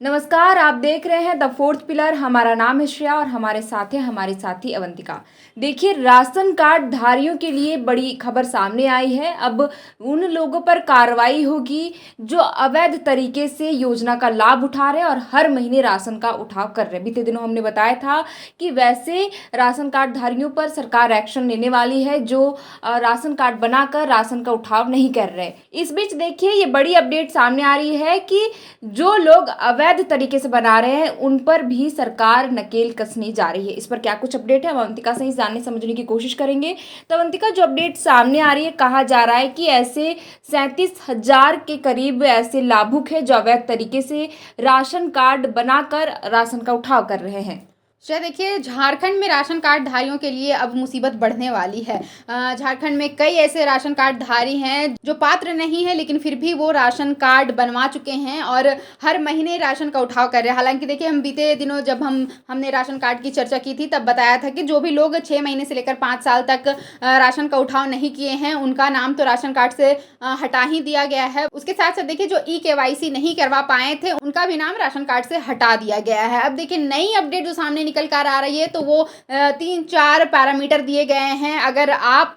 नमस्कार, आप देख रहे हैं द फोर्थ पिलर। हमारा नाम है श्रेया और हमारे साथ है हमारी साथी अवंतिका। देखिए, राशन कार्ड धारियों के लिए बड़ी खबर सामने आई है। अब उन लोगों पर कार्रवाई होगी जो अवैध तरीके से योजना का लाभ उठा रहे हैं और हर महीने राशन का उठाव कर रहे हैं। बीते दिनों हमने बताया था कि वैसे राशन कार्ड धारियों पर सरकार एक्शन लेने वाली है जो राशन कार्ड बनाकर राशन का उठाव नहीं कर रहे। इस बीच देखिए, ये बड़ी अपडेट सामने आ रही है कि जो लोग अवैध तरीके से बना रहे हैं उन पर भी सरकार नकेल कसने जा रही है। इस पर क्या कुछ अपडेट है, अवंतिका से ही जानने समझने की कोशिश करेंगे। तो अवंतिका, जो अपडेट सामने आ रही है, कहा जा रहा है कि ऐसे 37,000 के करीब ऐसे लाभुक हैं जो अवैध तरीके से राशन कार्ड बनाकर राशन का उठाव कर रहे हैं। शायद देखिए, झारखंड में राशन कार्ड धारियों के लिए अब मुसीबत बढ़ने वाली है। झारखंड में कई ऐसे राशन कार्ड धारी हैं जो पात्र नहीं है लेकिन फिर भी वो राशन कार्ड बनवा चुके हैं और हर महीने राशन का उठाव कर रहे हैं। हालांकि देखिए, हम बीते दिनों जब हमने राशन कार्ड की चर्चा की थी तब बताया था कि जो भी लोग 6 महीने से लेकर 5 साल तक राशन का उठाव नहीं किए हैं उनका नाम तो राशन कार्ड से हटा ही दिया गया है। उसके साथ साथ देखिए, जो KYC नहीं करवा पाए थे उनका भी नाम राशन कार्ड से हटा दिया गया है। अब देखिए, नई अपडेट जो सामने निकल कर आ रही है तो वो 3-4 पैरामीटर दिए गए हैं। अगर आप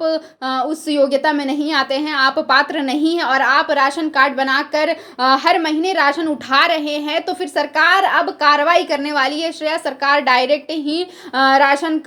उस योग्यता में नहीं आते हैं, आप पात्र नहीं हैं और आप राशन कार्ड बनाकर हर महीने राशन उठा रहे हैं तो फिर सरकार अब कार्रवाई करने वाली है। श्रेया, सरकार डायरेक्ट ही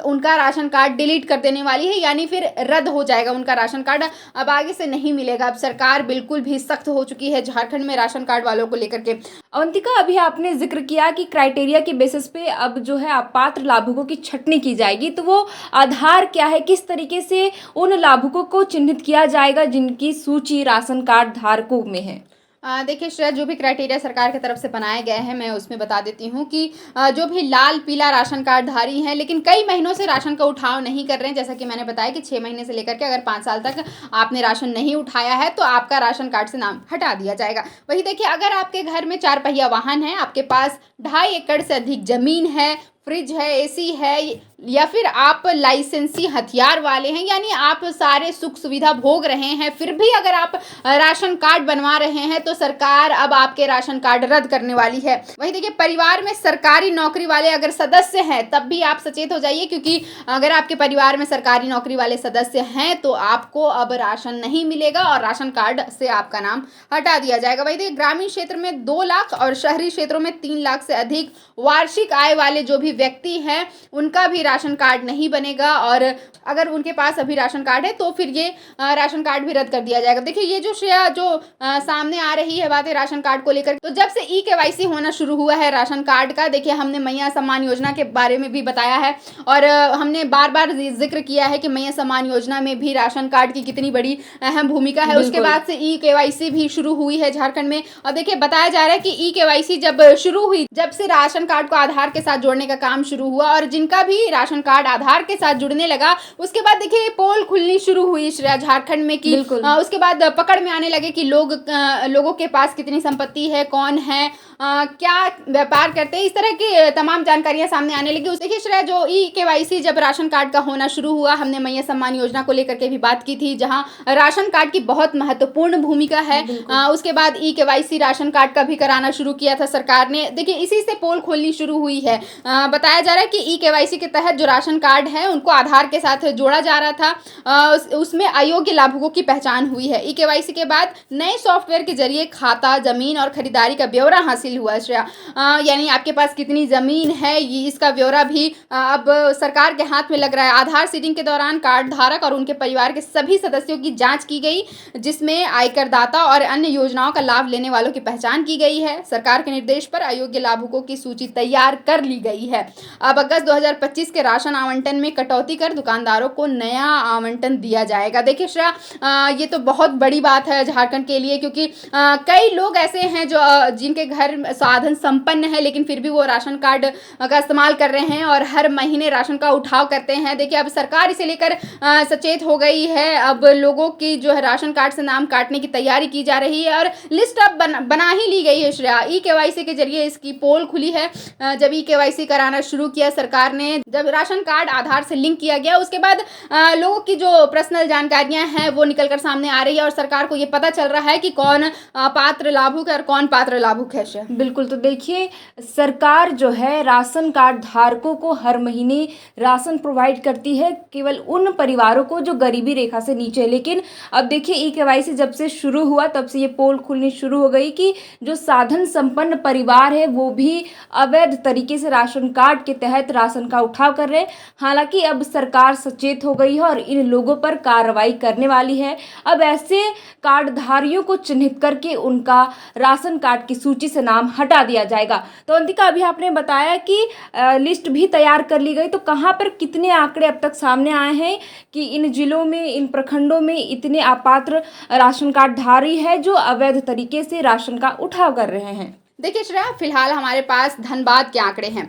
उनका राशन कार्ड डिलीट कर देने वाली है, यानी फिर रद्द हो जाएगा उनका राशन कार्ड, अब आगे से नहीं मिलेगा। अब सरकार बिल्कुल भी सख्त हो चुकी है झारखंड में राशन कार्ड वालों को लेकर के। अवंतिका, अभी आपने जिक्र किया कि क्राइटेरिया के बेसिस पे अब जो है अपात्र लाभुकों की छटनी की जाएगी, तो वो आधार क्या है, किस तरीके से उन लाभुकों को चिन्हित किया जाएगा जिनकी सूची राशन कार्ड धारकों में है? देखिए श्रेया, जो भी क्राइटेरिया सरकार की तरफ से बनाए गए हैं मैं उसमें बता देती हूँ कि जो भी लाल पीला राशन कार्ड धारी हैं लेकिन कई महीनों से राशन का उठाव नहीं कर रहे हैं, जैसा कि मैंने बताया कि 6 महीने से लेकर के अगर 5 साल तक आपने राशन नहीं उठाया है तो आपका राशन कार्ड से नाम हटा दिया जाएगा। वही देखिए, अगर आपके घर में 4 पहिया वाहन है, आपके पास 2.5 एकड़ से अधिक जमीन है, फ्रिज है, AC है, या फिर आप लाइसेंसी हथियार वाले हैं, यानी आप सारे सुख सुविधा भोग रहे हैं, फिर भी अगर आप राशन कार्ड बनवा रहे हैं तो सरकार अब आपके राशन कार्ड रद्द करने वाली है। वहीं देखिए, परिवार में सरकारी नौकरी वाले अगर सदस्य हैं तब भी आप सचेत हो जाइए, क्योंकि अगर आपके परिवार में सरकारी नौकरी वाले सदस्य हैं तो आपको अब राशन नहीं मिलेगा और राशन कार्ड से आपका नाम हटा दिया जाएगा। वही देखिए, ग्रामीण क्षेत्र में 2 लाख और शहरी क्षेत्रों में 3 लाख से अधिक वार्षिक आय वाले जो भी व्यक्ति हैं उनका भी राशन कार्ड नहीं बनेगा और अगर उनके पास अभी राशन कार्ड है तो फिर ये राशन कार्ड भी रद्द कर दिया जाएगा। देखिए, ये जो श्रेया जो सामने आ रही है बातें राशन कार्ड को लेकर, तो जब से KYC होना शुरू हुआ है राशन कार्ड का, देखिए हमने मैया सम्मान योजना के बारे में भी बताया है और हमने बार बार जिक्र किया है कि मैया सम्मान योजना में भी राशन कार्ड की कितनी बड़ी अहम भूमिका है। उसके बाद से KYC भी शुरू हुई है झारखंड में और देखिए बताया जा रहा है कि KYC जब शुरू हुई, जब से राशन कार्ड को आधार के साथ जोड़ने का काम शुरू हुआ और जिनका भी राशन कार्ड आधार के साथ जुड़ने लगा उसके बाद देखिए पोल खुलनी शुरू हुई श्रेया झारखंड में कि उसके बाद पकड़ में आने लगे कि लोगों के पास कितनी संपत्ति है, कौन है, क्या व्यापार करते हैं, इस तरह की तमाम जानकारियां सामने आने लगी। उस देखिए श्रेया, जो KYC जब राशन कार्ड का होना शुरू हुआ, हमने मैया सम्मान योजना को लेकर के भी बात की थी जहां राशन कार्ड की बहुत महत्वपूर्ण भूमिका है। उसके बाद KYC राशन कार्ड का भी कराना शुरू किया था सरकार ने। देखिए, इसी से पोल खोलनी शुरू हुई है। बताया जा रहा है कि KYC के तहत जो राशन कार्ड है उनको आधार के साथ जोड़ा जा रहा था, उसमें अयोग्य लाभुकों की पहचान हुई है। KYC के बाद नए सॉफ्टवेयर के जरिए खाता, जमीन और खरीदारी का ब्यौरा हासिल हुआ श्रेया, यानी आपके पास कितनी जमीन है ये इसका ब्यौरा भी अब सरकार के हाथ में लग रहा है। आधार सीडिंग के दौरान कार्ड धारक और उनके परिवार के सभी सदस्यों की जांच की गई जिसमें आयकर दाता और अन्य योजनाओं का लाभ लेने वालों की पहचान की गई है। सरकार के निर्देश पर अयोग्य लाभुकों की सूची तैयार कर ली गई है। अब अगस्त 2025 के राशन आवंटन में कटौती कर दुकानदारों को नया आवंटन दिया जाएगा। देखिए श्रेया, ये तो बहुत बड़ी बात है झारखंड के लिए, क्योंकि कई लोग ऐसे हैं जो जिनके घर साधन संपन्न है लेकिन फिर भी वो राशन कार्ड का इस्तेमाल कर रहे हैं और हर महीने राशन का उठाव करते हैं। देखिए, अब सरकार इसे लेकर सचेत हो गई है। अब लोगों की जो है राशन कार्ड से नाम काटने की तैयारी की जा रही है और लिस्ट अब बना ही ली गई है श्रेया। KYC के जरिए इसकी पोल खुली है। जब KYC कराना बनाना शुरू किया सरकार ने। जब राशन कार्ड आधार से लिंक किया गया उसके बाद लोगों की जो पर्सनल जानकारियां हैं वो निकलकर सामने आ रही है और सरकार को ये पता चल रहा है कि कौन पात्र लाभुक है और कौन पात्र लाभुक है। बिल्कुल, तो देखिए सरकार जो है राशन कार्ड धारकों को हर महीने राशन प्रोवाइड करती है, केवल उन परिवारों को जो गरीबी रेखा से नीचे है। लेकिन अब देखिए ई-केवाईसी जब से शुरू हुआ तब से ये पोल खुलनी शुरू हो गई कि जो साधन संपन्न परिवार है वो भी अवैध तरीके से राशन कार्ड के तहत राशन का उठाव कर रहे हैं। हालांकि अब सरकार सचेत हो गई है और इन लोगों पर कार्रवाई करने वाली है। अब ऐसे कार्डधारियों को चिन्हित करके उनका राशन कार्ड की सूची से नाम हटा दिया जाएगा। तो अंतिका, अभी आपने बताया कि लिस्ट भी तैयार कर ली गई, तो कहाँ पर कितने आंकड़े अब तक सामने आए हैं कि इन जिलों में, इन प्रखंडों में इतने अपात्र राशन कार्ड धारी है जो अवैध तरीके से राशन का उठाव कर रहे हैं? देखिए श्रेया, फिलहाल हमारे पास धनबाद के आंकड़े हैं।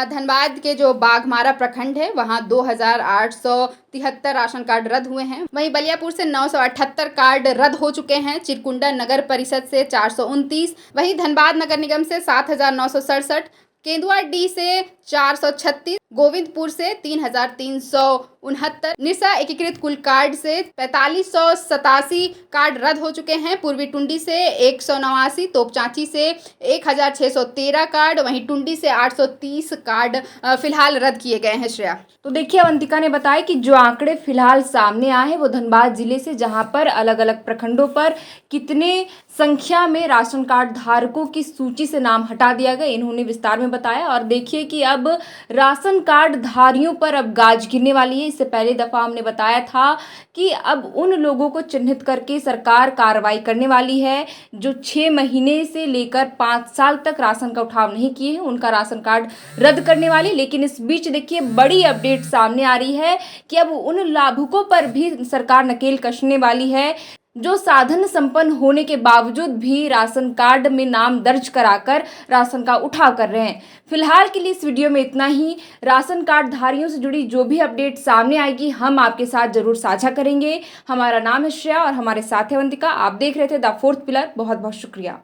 धनबाद के जो बाघमारा प्रखंड है वहाँ 2873 राशन कार्ड रद्द हुए हैं। वहीं बलियापुर से 978 कार्ड रद्द हो चुके हैं। चिरकुंडा नगर परिषद से 429, वहीं धनबाद नगर निगम से 7967, केंदुआडी से 436, गोविंदपुर से 3369, निरसा एकीकृत कुल कार्ड से 4587 कार्ड रद्द हो चुके हैं। पूर्वी टुंडी से 189, तोपचांची से 1613 कार्ड, वहीं टुंडी से 830 कार्ड फिलहाल रद्द किए गए हैं। श्रेया, तो देखिए अवंतिका ने बताया कि जो आंकड़े फिलहाल सामने आए हैं वो धनबाद जिले से, जहां पर अलग अलग प्रखंडों पर कितने संख्या में राशन कार्ड धारकों की सूची से नाम हटा दिया गया, इन्होंने विस्तार में बताया। और देखिए कि अब राशन कार्ड धारियों पर अब गाज गिरने वाली है। इससे पहले दफा हमने बताया था कि अब उन लोगों को चिन्हित करके सरकार कार्रवाई करने वाली है जो 6 महीने से लेकर 5 साल तक राशन का उठाव नहीं किए हैं, उनका राशन कार्ड रद्द करने वाली। लेकिन इस बीच देखिए बड़ी अपडेट सामने आ रही है कि अब उन लाभुकों पर भी सरकार नकेल कसने वाली है जो साधन संपन्न होने के बावजूद भी राशन कार्ड में नाम दर्ज कराकर राशन का उठाव कर रहे हैं। फिलहाल के लिए इस वीडियो में इतना ही। राशन कार्ड धारियों से जुड़ी जो भी अपडेट सामने आएगी हम आपके साथ जरूर साझा करेंगे। हमारा नाम है श्रेया और हमारे साथ है अवंतिका। आप देख रहे थे द फोर्थ पिलर। बहुत बहुत शुक्रिया।